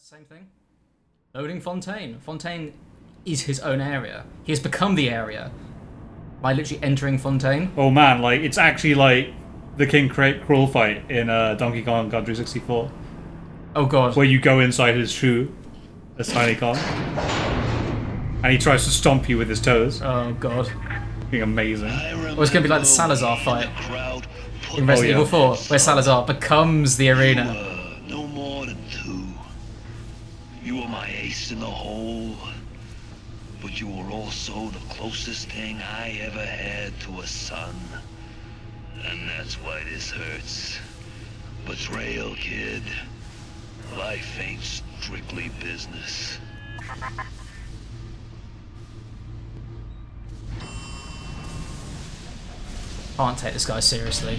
Same thing. Loading Fontaine. Fontaine is his own area. He has become the area by literally entering Fontaine. Oh man, like it's actually like the King Cruel fight in Donkey Kong Country 64. Oh god. Where you go inside his shoe as Tiny Kong. And he tries to stomp you with his toes. Oh god. Being amazing. Or it's gonna be like the Salazar fight in Resident Evil 4, where Salazar becomes the arena. No more than two. You were my ace in the hole, but you were also the closest thing I ever had to a son. And that's why this hurts. Betrayal, kid. Life ain't strictly business. Can't take this guy seriously.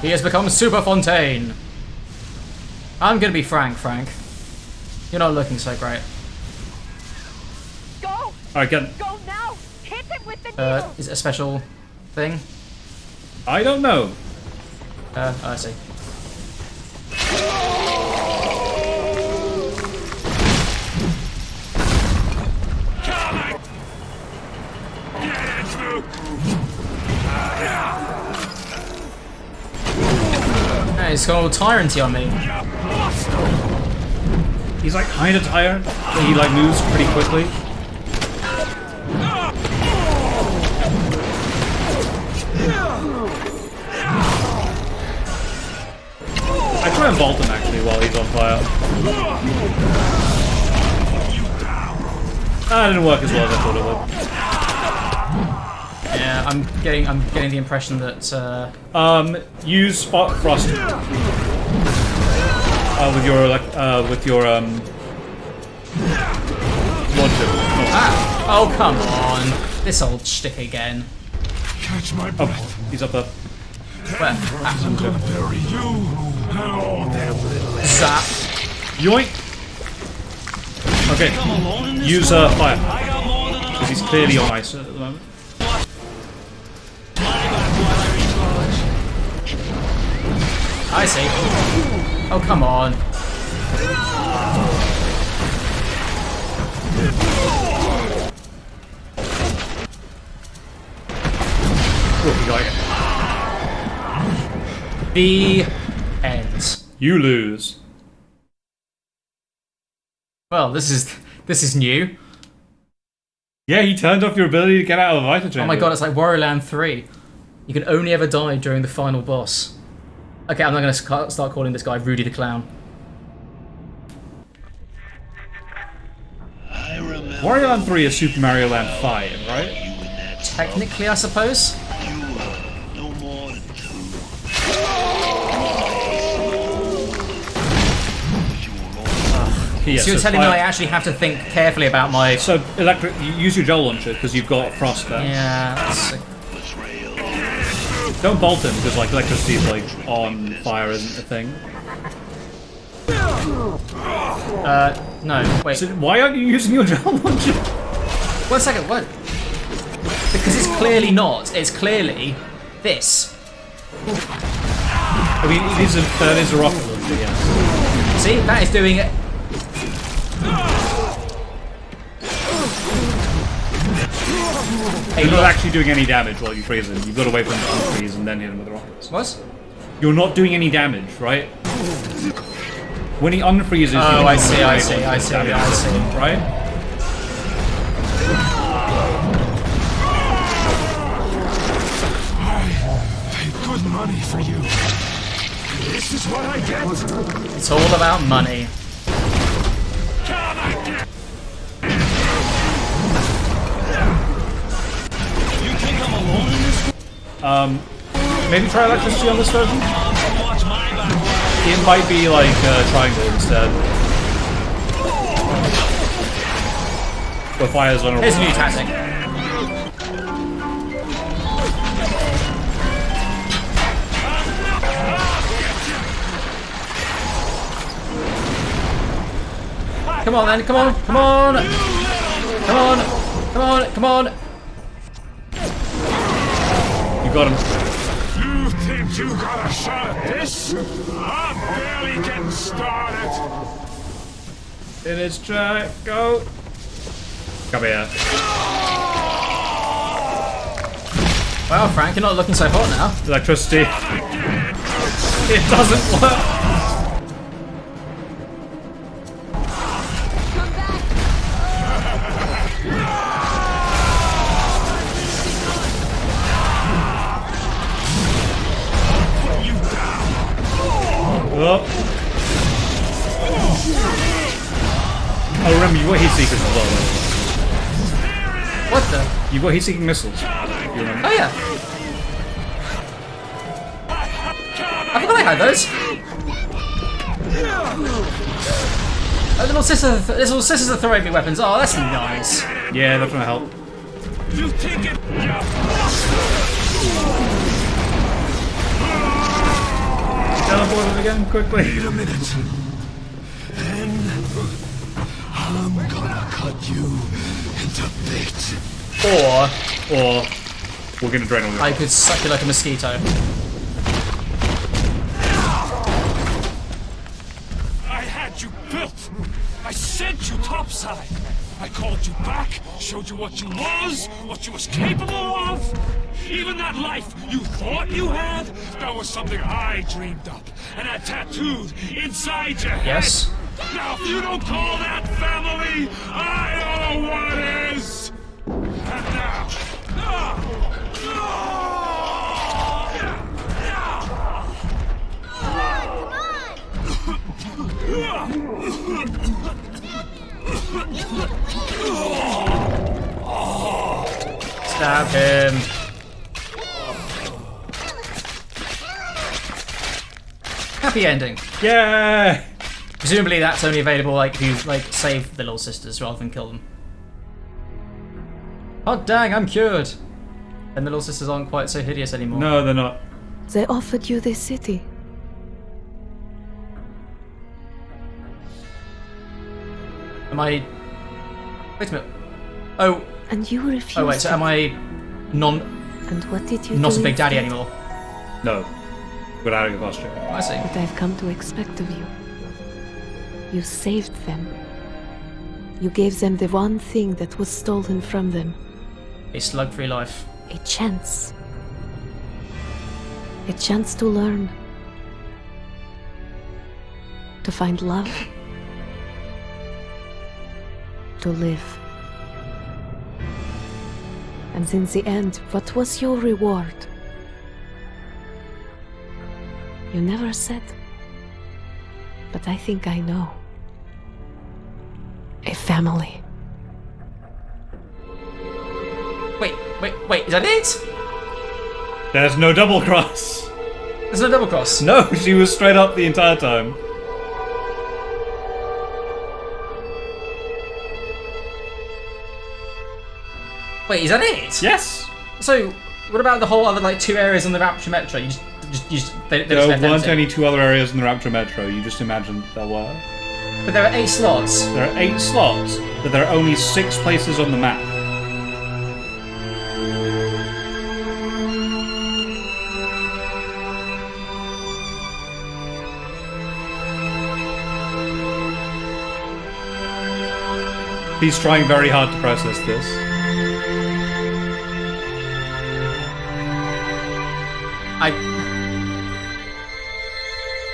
He has become Super Fontaine. I'm gonna be Frank. You're not looking so great. Go! Alright, get. Go now! Hit him with the needle! Is it a special thing? I don't know. I see. Hey, he's got a little tyranty on me. He's like kind of tired, but he like moves pretty quickly. I try and vault him actually while he's on fire. That didn't work as well as I thought it would. Yeah, I'm getting the impression that use Spot Frost with your launcher. ah! Oh come on! This old shtick again. Catch my Oh, breath. he's up there. Where? I'm gonna bury you and all their little Zap. Yoink! Okay, use fire. Because he's clearly on ice at the moment. I see. Oh come on. Oh, he got it. The end. You lose. Well, this is new. Yeah, he turned off your ability to get out of the Vita Chamber. Oh my god, it's like Wario Land 3. You can only ever die during the final boss. Okay, I'm not going to start calling this guy Rudy the Clown. Wario Land 3 is Super Mario Land 5, right? Technically, I suppose. No more than two. Yes, So you're telling me I actually have to think carefully about my... So, electric. You use your gel launcher because you've got frost there. Yeah, that's... Don't bolt him because like electricity is like on fire isn't a thing. no, wait. So why aren't you using your gel launcher? 1 second, what? Because it's clearly not. It's clearly this. I mean, that is a rocket launcher, yes. See, that is doing it. You're not actually doing any damage while you freeze him. You've got to wait for him to unfreeze and then hit him with the rockets. What? You're not doing any damage, right? When he unfreezes, Oh, you I see. Right? I paid good money for you. This is what I get. It's all about money. Maybe try electricity on this version? It might be like triangle instead. Where fire's on a Here's a new tactic. Come on then, come on! Come on! You got him. You think think you got a shot at this? I'm barely getting started. In its track, go. Come here. Wow, Frank, you're not looking so hot now. Electricity. It doesn't work. Come back. Oh. Oh, remember, you've got heat seekers as well, though. What the? You've got heat seeking missiles. You remember? Oh yeah. I forgot I had those. Oh, little sisters are throwing me weapons. Oh, that's nice. Yeah, that's gonna help. You take it. Teleport it again, quickly. Wait a minute. Then I'm gonna cut you into bits. Or we're gonna drain all your I could suck you like a mosquito. I had you built. I sent you topside. I called you back, showed you what you was capable of. Even that life you thought you had, that was something I dreamed up and had tattooed inside your head. Yes. Now, if you don't call that family, I don't know what is. And now. Stab him. Happy ending. Yeah. Presumably that's only available like if you like save the little sisters rather than kill them. Oh dang, I'm cured. And the little sisters aren't quite so hideous anymore. No, they're not. They offered you this city. Am I? Wait a minute. Oh. And you refused. Oh wait. So am I not And what did you a do big daddy instead? anymore? No. Got out of your costume. I see. What I've come to expect of you. You saved them. You gave them the one thing that was stolen from them. A slug-free life. A chance. A chance to learn. To find love. To live. And in the end, what was your reward? You never said. But I think I know. A family. Wait, is that it? There's no double cross. There's no double cross. No, she was straight up the entire time. Wait, is that it? Yes. So, what about the whole other like 2 areas on the Rapture Metro? They There just left weren't empty. any 2 other areas in the Rapture Metro. You just imagined there were. But there are 8 slots. There are 8 slots, but there are only 6 places on the map. He's trying very hard to process this.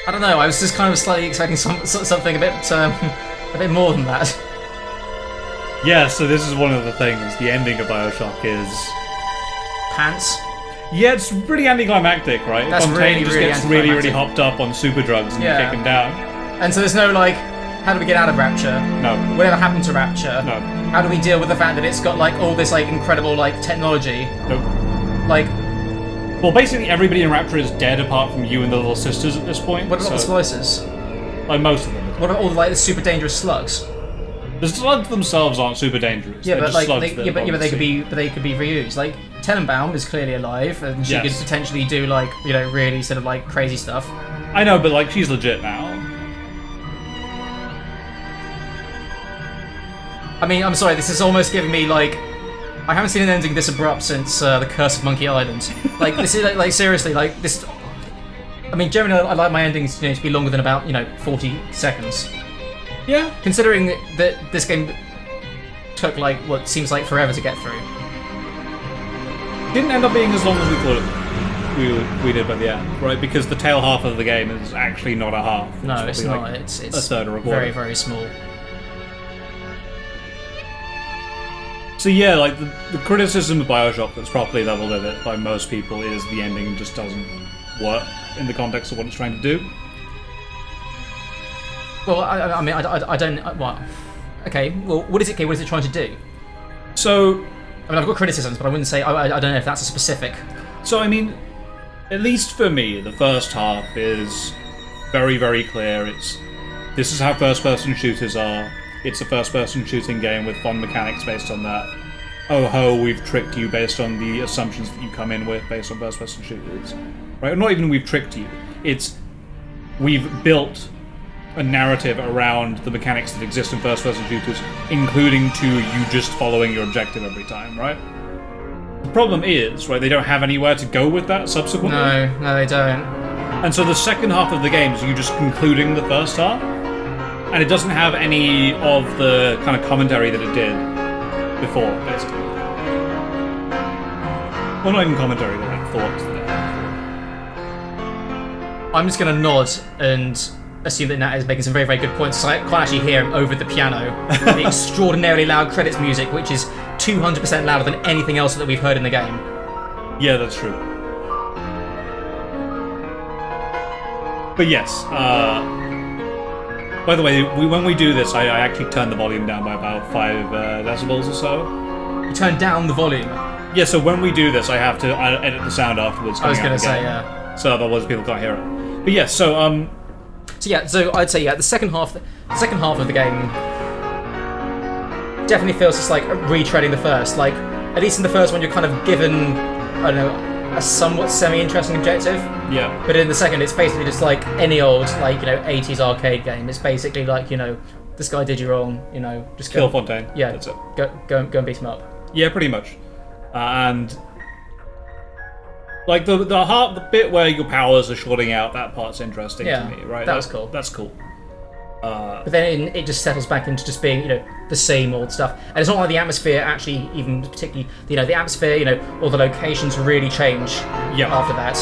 I don't know. I was just kind of slightly expecting something a bit more than that. Yeah, so this is one of the things. The ending of Bioshock is... Pants. Yeah, it's pretty anticlimactic, right? That's Fontaine really, just really gets really anticlimactic. hopped up on super drugs and Yeah. you kick him down. And so there's no like, how do we get out of Rapture? No. Whatever happened to Rapture? No. How do we deal with the fact that it's got like all this like incredible like technology? Nope. Like, Well, basically everybody in Rapture is dead apart from you and the little sisters at this point. what about the so, splicers? like most of them. What about all the like the super dangerous slugs? The slugs themselves aren't super dangerous. Yeah, They're but just like, slugs they, that yeah, but they could obviously- be reused. Like Tenenbaum is clearly alive, and she Yes. could potentially do like really sort of like crazy stuff. I know, but like she's legit now. I mean, I'm sorry, this is almost giving me like, I haven't seen an ending this abrupt since The Curse of Monkey Island. Like this is like seriously like this. I mean, generally, I like my endings to be longer than about 40 seconds. Yeah. Considering that this game took like what seems like forever to get through. Didn't end up being as long as we thought we did by the end, right? Because the tail half of the game is actually not a half. No, it's not. Like it's a third or a quarter. very, very small. So yeah, like the criticism of Bioshock that's properly leveled at it by most people is the ending just doesn't work in the context of what it's trying to do. Well, I mean, I don't. Well, okay. Well, what is it? What is it trying to do? So, I mean, I've got criticisms, but I wouldn't say. I don't know if that's a specific. So I mean, at least for me, the first half is very, very clear. This is how first-person shooters are. It's a first-person shooting game with fun mechanics based on that. Oh ho, we've tricked you based on the assumptions that you come in with based on first-person shooters. Right? Or not even we've tricked you. It's we've built a narrative around the mechanics that exist in first-person shooters, including to you just following your objective every time, right? The problem is, right, they don't have anywhere to go with that subsequently. No, they don't. And so the second half of the game is you just concluding the first half, and it doesn't have any of the kind of commentary that it did before, basically. Well, not even commentary, but like thoughts that it had before. I'm just going to nod and assume that Nat is making some very, very good points. So I can't actually hear him over the piano. The extraordinarily loud credits music, which is 200% louder than anything else that we've heard in the game. Yeah, that's true. But yes, by the way, when we do this, I actually turn the volume down by about 5 decibels or so. You turn down the volume. Yeah, so when we do this, I have to edit the sound afterwards. I was going to say, yeah. So otherwise people can't hear it. But yeah, so So I'd say the second half of the game definitely feels just like retreading the first. Like, at least in the first one, you're kind of given, I don't know, a somewhat semi-interesting objective. yeah. But in the second, it's basically just like any old 80s arcade game. It's basically like, this guy did you wrong, just Kill go, Fontaine. yeah, That's it. Go and beat him up. Yeah, pretty much. And like the bit where your powers are shorting out, that part's interesting Yeah, to me, right? that was cool. That's cool. But then it just settles back into just being, the same old stuff. And it's not like the atmosphere actually, even particularly, the atmosphere, or the locations really change after that.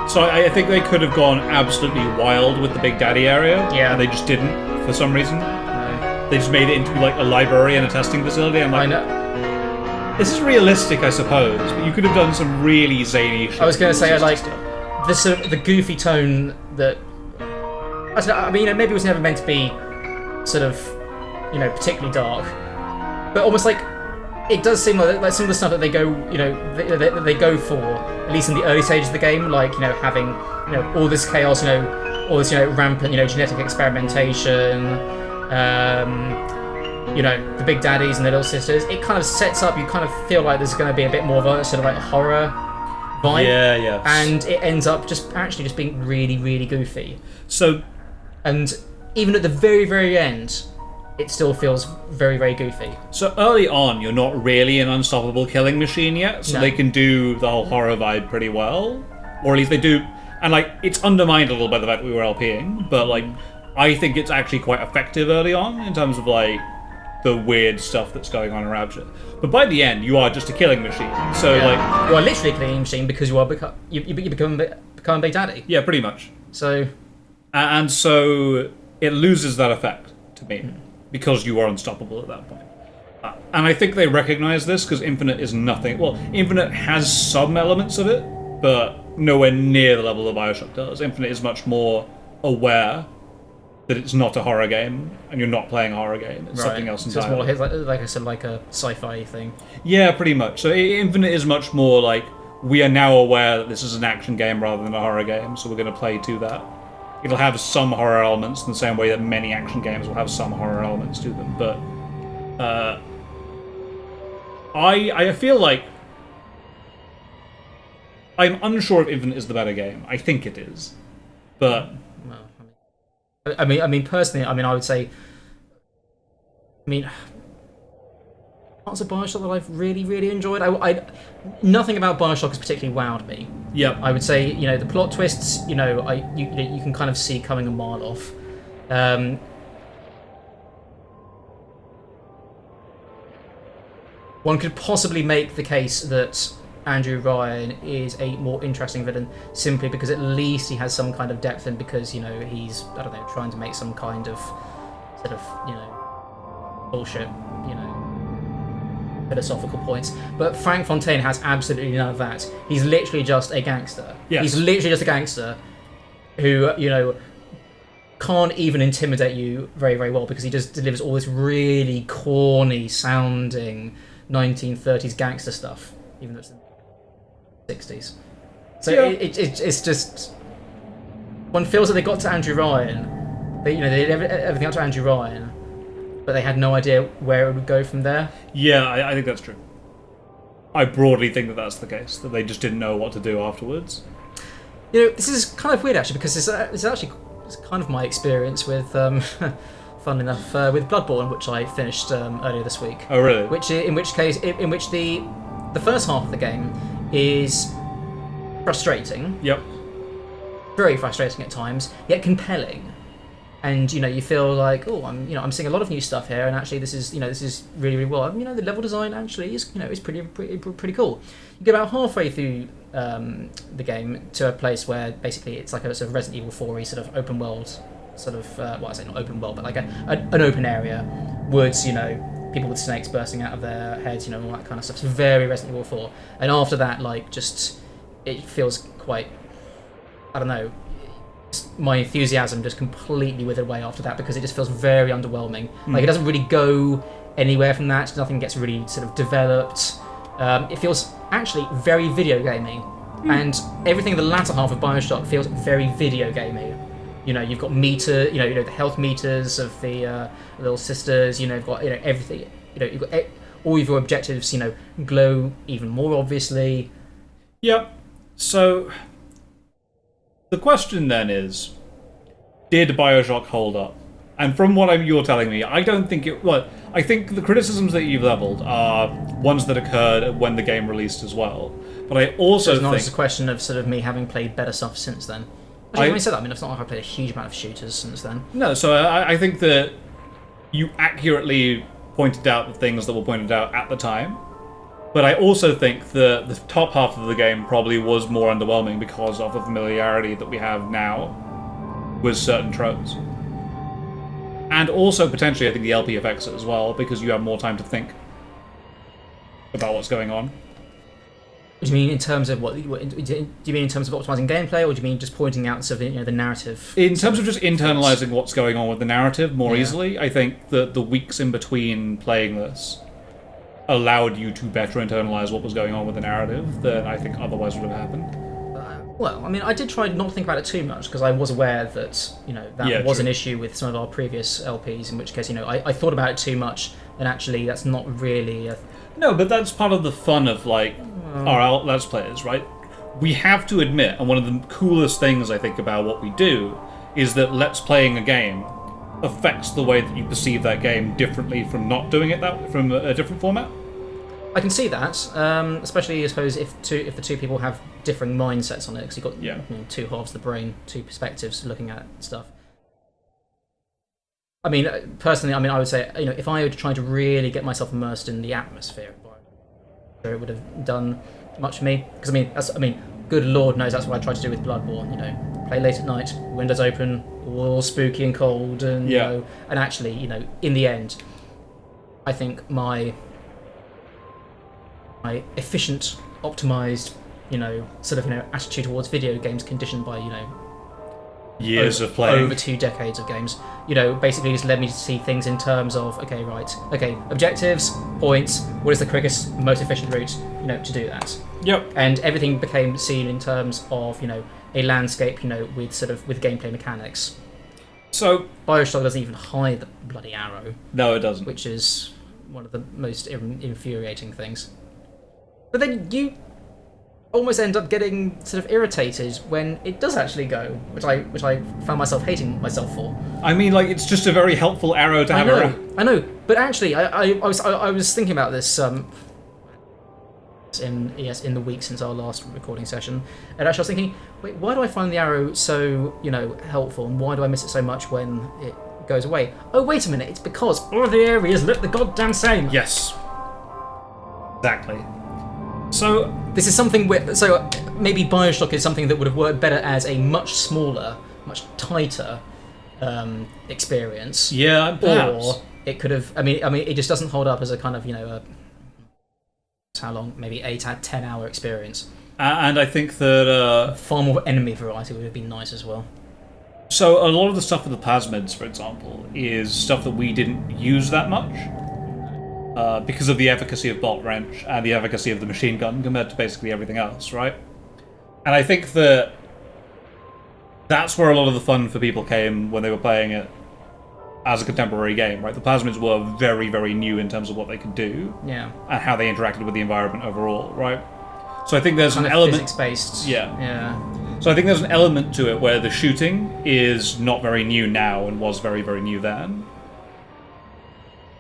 So I think they could have gone absolutely wild with the Big Daddy area. Yeah. And they just didn't for some reason. No. They just made it into like a library and a testing facility. I'm like, I know. this is realistic, I suppose, but you could have done some really zany shit. I was going to say, I like stuff. the sort of the goofy tone that. I don't know, I mean, maybe it was never meant to be sort of, particularly dark, but almost like it does seem like some of the stuff that they go, they go for, at least in the early stages of the game, like having all this chaos, all this rampant genetic experimentation, the big daddies and the little sisters. It kind of sets up. You kind of feel like there's going to be a bit more of a sort of like horror vibe. Yeah. And it ends up just being really, really goofy. So, and even at the very, very end, it still feels very, very goofy. So early on, you're not really an unstoppable killing machine yet, so No. they can do the whole horror vibe pretty well, or at least they do. And like, it's undermined a little by the fact that we were LPing, but like, I think it's actually quite effective early on in terms of like the weird stuff that's going on around you. But by the end, you are just a killing machine. So like, you are literally a killing machine because you are you become Big Daddy. yeah, pretty much. So, And so it loses that effect to me because you are unstoppable at that point. And I think they recognize this because Infinite is nothing. Well, Infinite has some elements of it, but nowhere near the level that Bioshock does. Infinite is much more aware that it's not a horror game and you're not playing a horror game. It's something else So entirely. it's more like I said, like a sci-fi thing. Yeah, pretty much. So Infinite is much more like, we are now aware that this is an action game rather than a horror game, so we're going to play to that. It'll have some horror elements in the same way that many action games will have some horror elements to them, but I feel like I'm unsure if Infinite is the better game. I think it is, but I mean, personally, I would say, parts of Bioshock that I've really, really enjoyed. Nothing about Bioshock has particularly wowed me. Yep. I would say, the plot twists, you can kind of see coming a mile off. One could possibly make the case that Andrew Ryan is a more interesting villain simply because at least he has some kind of depth and because, he's, I don't know, trying to make some kind of sort of, bullshit, philosophical points. But Frank Fontaine has absolutely none of that. He's literally just a gangster. Yes. He's literally just a gangster who, can't even intimidate you very, very well because he just delivers all this really corny sounding 1930s gangster stuff, even though it's the 60s. So yeah. It's just, one feels that they got to Andrew Ryan. They did everything up to Andrew Ryan, but they had no idea where it would go from there. Yeah, I think that's true. I broadly think that that's the case, that they just didn't know what to do afterwards. This is kind of weird actually because it's actually kind of my experience with, fun enough, with Bloodborne, which I finished earlier this week. Oh, really? In which the first half of the game is frustrating. Yep. Very frustrating at times, yet compelling. And you feel like, oh, I'm seeing a lot of new stuff here, and actually this is really, really well. The level design actually is is pretty cool. You get about halfway through the game to a place where basically it's like a sort of Resident Evil 4-y sort of open world, sort of I say not open world, but like an open area, woods, people with snakes bursting out of their heads, all that kind of stuff. It's very Resident Evil 4. And after that, it feels quite, I don't know. My enthusiasm just completely withered away after that because it just feels very underwhelming. Like it doesn't really go anywhere from that. Nothing gets really sort of developed. It feels actually very video gamey, and everything in the latter half of Bioshock feels very video gamey. You've got the health meters of the little sisters. You've got everything. You've got all of your objectives. Glow even more obviously. Yep. So the question then is, did Bioshock hold up? And from what you're telling me, I don't think it... Well, I think the criticisms that you've leveled are ones that occurred when the game released as well. But I also it's not think... just a question of sort of me having played better stuff since then. Actually, when I said that, it's not like I've played a huge amount of shooters since then. No, so I think that you accurately pointed out the things that were pointed out at the time. But I also think that the top half of the game probably was more underwhelming because of the familiarity that we have now with certain tropes. And also, potentially, I think the LP affects it as well, because you have more time to think about what's going on. Do you mean in terms of what? Do you mean in terms of optimizing gameplay, or do you mean just pointing out sort of the narrative? In terms of just internalizing what's going on with the narrative more easily, I think that the weeks in between playing this allowed you to better internalize what was going on with the narrative than I think otherwise would have happened. Well, I did try not to think about it too much because I was aware that that was true. an issue with some of our previous LPs. In which case, I thought about it too much, and actually, that's not really a... No, but that's part of the fun of our Let's Players, right? We have to admit, and one of the coolest things I think about what we do is that Let's Playing a game affects the way that you perceive that game differently from not doing it from a different format. I can see that, especially I suppose if the two people have differing mindsets on it, because you've got two halves of the brain, two perspectives looking at stuff. Personally, I would say if I were trying to really get myself immersed in the atmosphere, it would have done much for me. Because good Lord knows that's what I tried to do with Bloodborne. Play late at night, windows open, all spooky and cold, and and actually, in the end, I think my efficient, optimized, attitude towards video games conditioned by, years of playing. Over 2 decades of games, basically just led me to see things in terms of, objectives, points, what is the quickest, most efficient route, to do that. Yep. And everything became seen in terms of, a landscape, with gameplay mechanics. So Bioshock doesn't even hide the bloody arrow. No, it doesn't. Which is one of the most infuriating things. But then you almost end up getting sort of irritated when it does actually go, which I found myself hating myself for. It's just a very helpful arrow to have around. I know, but actually, I was thinking about this in the week since our last recording session. And actually I was thinking, wait, why do I find the arrow so, helpful, and why do I miss it so much when it goes away? Oh, wait a minute, it's because all the areas look the goddamn same. Yes. Exactly. So this is something so maybe Bioshock is something that would have worked better as a much smaller, much tighter experience. Yeah, perhaps. Or it could have. I mean, it just doesn't hold up as a kind of how long? Maybe 8-10 hour experience. And I think that far more enemy variety would have been nice as well. So a lot of the stuff with the plasmids, for example, is stuff that we didn't use that much. Because of the efficacy of Bolt Wrench and the efficacy of the machine gun compared to basically everything else, right? And I think that that's where a lot of the fun for people came when they were playing it as a contemporary game, right? The plasmids were very, very new in terms of what they could do, yeah, and how they interacted with the environment overall, right? So I think there's kind an of element physics-based. Yeah. So I think there's an element to it where the shooting is not very new now and was very, very new then.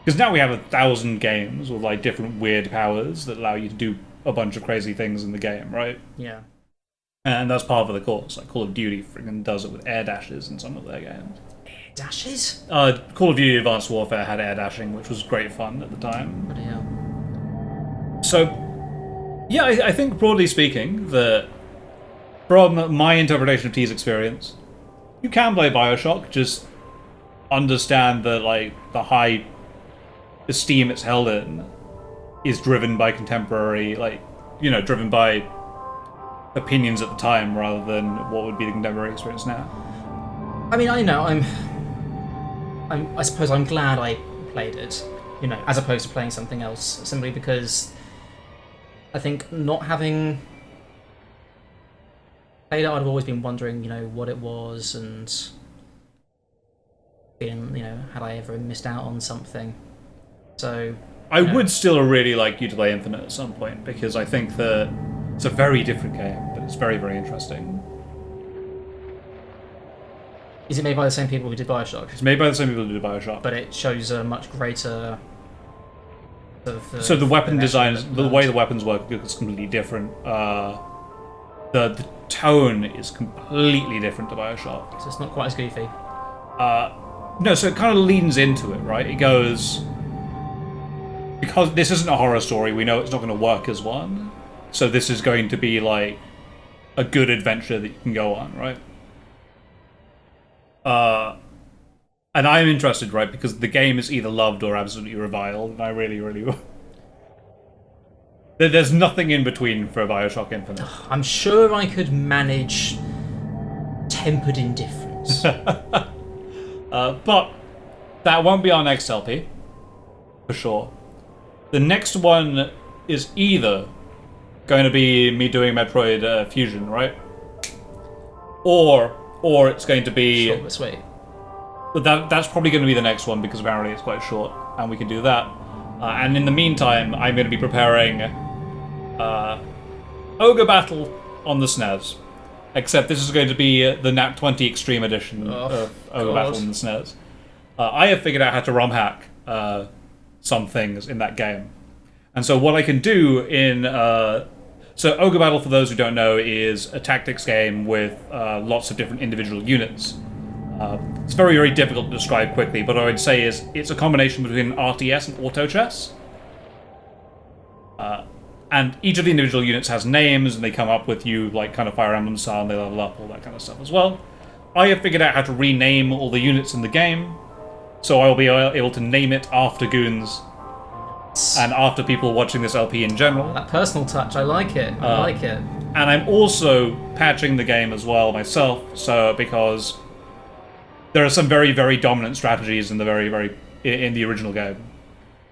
Because now we have 1,000 games with like different weird powers that allow you to do a bunch of crazy things in the game, right? Yeah. And that's part of the course. Like Call of Duty freaking does it with air dashes in some of their games. Air dashes? Call of Duty Advanced Warfare had air dashing, which was great fun at the time. Bloody hell. So, yeah, I think broadly speaking that from my interpretation of T's experience, you can play Bioshock, just understand that like the high esteem it's held in is driven by contemporary, driven by opinions at the time rather than what would be the contemporary experience now. I mean, I suppose I'm glad I played it, as opposed to playing something else, simply because I think not having played it, I'd have always been wondering, what it was, and being, had I ever missed out on something. So I would still really like you to play Infinite at some point, because I think that it's a very different game, but it's very, very interesting. Is it made by the same people who did Bioshock? It's made by the same people who did Bioshock. But it shows a much greater... So the weapon design, the way the weapons work is completely different. The tone is completely different to Bioshock. So it's not quite as goofy. No, so it kind of leans into it, right? It goes... Because this isn't a horror story, we know it's not going to work as one. So this is going to be like a good adventure that you can go on, right? And I'm interested, right? Because the game is either loved or absolutely reviled, and I really, really... There's nothing in between for Bioshock Infinite. I'm sure I could manage tempered indifference. But that won't be our next LP, for sure. The next one is either going to be me doing Metroid Fusion, right? Or it's going to be... Short but sweet. But that's probably going to be the next one, because apparently it's quite short, and we can do that. And in the meantime, I'm going to be preparing Ogre Battle on the SNES. Except this is going to be the Nat 20 Extreme Edition of Ogre Battle on the SNES. I have figured out how to ROM hack some things in that game. And so what I can do in... So Ogre Battle, for those who don't know, is a tactics game with lots of different individual units. It's very, very difficult to describe quickly, but what I would say is it's a combination between RTS and auto chess. And each of the individual units has names, and they come up with you, like, kind of Fire Emblem style, and they level up, all that kind of stuff as well. I have figured out how to rename all the units in the game, so I will be able to name it after goons, and after people watching this LP in general. That personal touch, I like it. I like it. And I'm also patching the game as well myself, so because there are some very, very dominant strategies in the in the original game.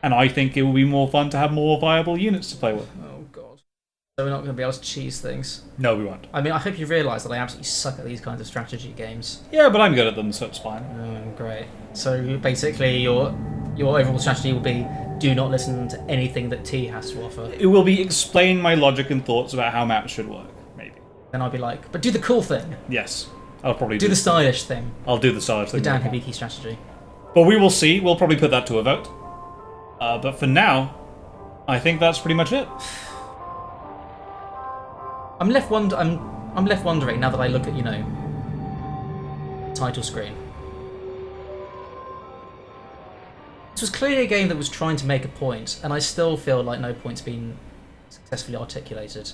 And I think it will be more fun to have more viable units to play with. Oh, God. So we're not going to be able to cheese things. No, we won't. I mean, I hope you realise that I absolutely suck at these kinds of strategy games. Yeah, but I'm good at them, so it's fine. Oh, great. So basically, your overall strategy will be do not listen to anything that T has to offer. It will be explain my logic and thoughts about how maps should work, maybe. Then I'll be like, but do the cool thing. Yes. I'll probably do the stylish thing. I'll do the stylish thing. The Dan Hibiki strategy. But we will see. We'll probably put that to a vote. But for now, I think that's pretty much it. I'm left wondering now that I look at, title screen. This was clearly a game that was trying to make a point, and I still feel like no point's been successfully articulated.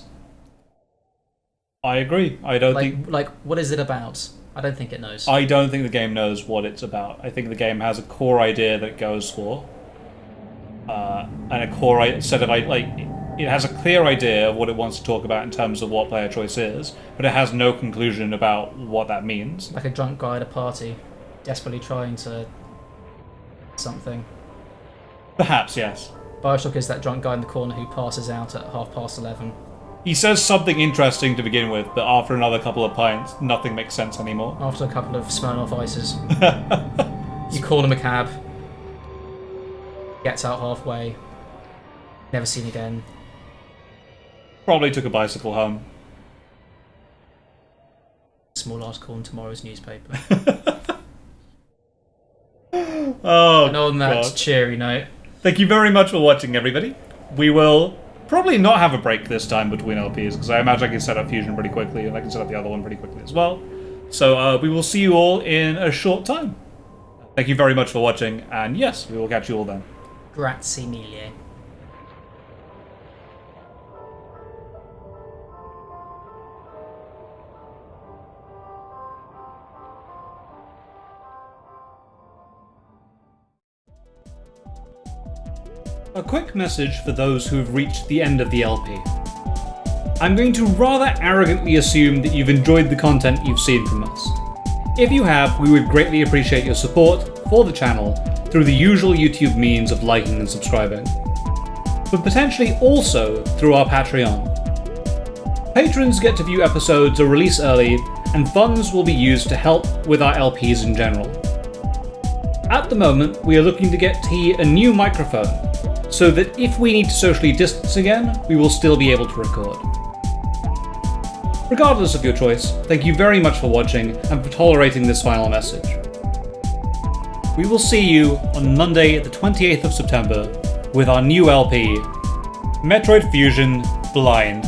I agree. I don't think... Like, what is it about? I don't think it knows. I don't think the game knows what it's about. I think the game has a core idea that it goes for. And a core set of... it has a clear idea of what it wants to talk about in terms of what player choice is, but it has no conclusion about what that means. Like a drunk guy at a party, desperately trying to... something. Perhaps, yes. Bioshock is that drunk guy in the corner who passes out at 11:30. He says something interesting to begin with, but after another couple of pints, nothing makes sense anymore. After a couple of Smirnoff Ices. You call him a cab. Gets out halfway. Never seen again. Probably took a bicycle home. Small article in tomorrow's newspaper. Oh, and on that God. cheery note. Thank you very much for watching, everybody. We will probably not have a break this time between LPs, because I imagine I can set up Fusion pretty quickly, and I can set up the other one pretty quickly as well. So we will see you all in a short time. Thank you very much for watching, and yes, we will catch you all then. Grazie mille. A quick message for those who have reached the end of the LP. I'm going to rather arrogantly assume that you've enjoyed the content you've seen from us. If you have, we would greatly appreciate your support for the channel through the usual YouTube means of liking and subscribing, but potentially also through our Patreon. Patrons get to view episodes or release early, and funds will be used to help with our LPs in general. At the moment, we are looking to get T a new microphone, so that if we need to socially distance again, we will still be able to record. Regardless of your choice, thank you very much for watching and for tolerating this final message. We will see you on Monday the 28th of September with our new LP, Metroid Fusion Blind.